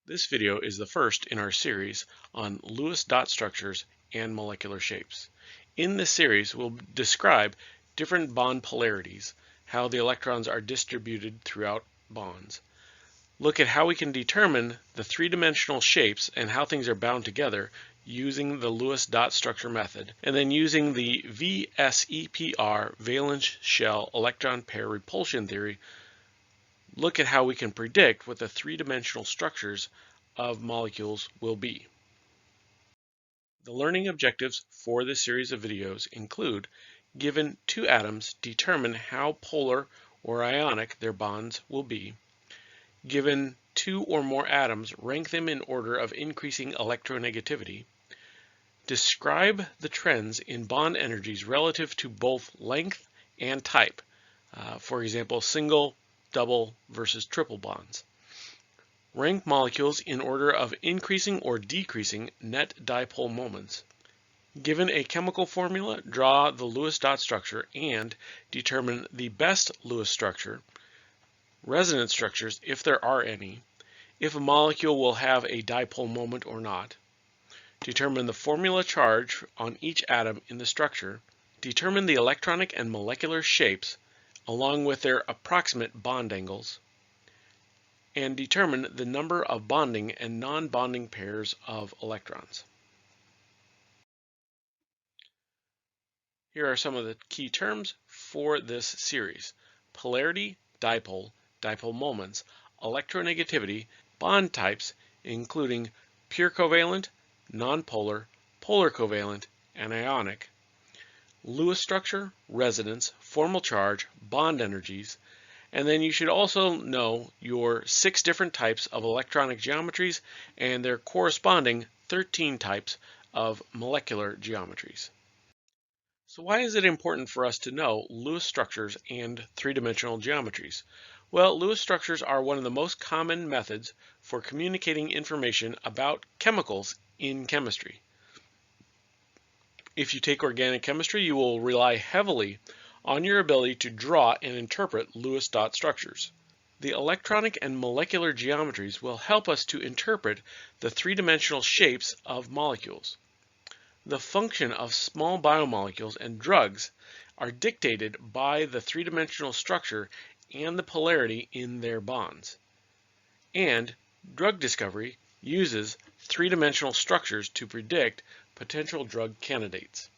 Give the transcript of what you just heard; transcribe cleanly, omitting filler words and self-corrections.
This video is the first in our series on Lewis dot structures and molecular shapes. In this series, we'll describe different bond polarities, how the electrons are distributed throughout bonds, look at how we can determine the three-dimensional shapes and how things are bound together using the Lewis dot structure method, and then using the VSEPR valence shell electron pair repulsion theory, look at how we can predict what the three-dimensional structures of molecules will be. The learning objectives for this series of videos include: given two atoms, determine how polar or ionic their bonds will be. Given two or more atoms, rank them in order of increasing electronegativity. Describe the trends in bond energies relative to both length and type. For example, single, double versus triple bonds. Rank molecules in order of increasing or decreasing net dipole moments. Given a chemical formula, draw the Lewis dot structure and determine the best Lewis structure, resonance structures if there are any, if a molecule will have a dipole moment or not. Determine the formula charge on each atom in the structure. Determine the electronic and molecular shapes along with their approximate bond angles. And determine the number of bonding and non-bonding pairs of electrons. Here are some of the key terms for this series: polarity, dipole, dipole moments, electronegativity, bond types, including pure covalent, nonpolar, polar covalent, and ionic, Lewis structure, resonance, formal charge, bond energies, and then you should also know your 6 different types of electronic geometries and their corresponding 13 types of molecular geometries. So why is it important for us to know Lewis structures and three-dimensional geometries? Well, Lewis structures are one of the most common methods for communicating information about chemicals in chemistry. If you take organic chemistry, you will rely heavily on your ability to draw and interpret Lewis dot structures. The electronic and molecular geometries will help us to interpret the three-dimensional shapes of molecules. The function of small biomolecules and drugs are dictated by the three-dimensional structure and the polarity in their bonds. And drug discovery uses three-dimensional structures to predict potential drug candidates.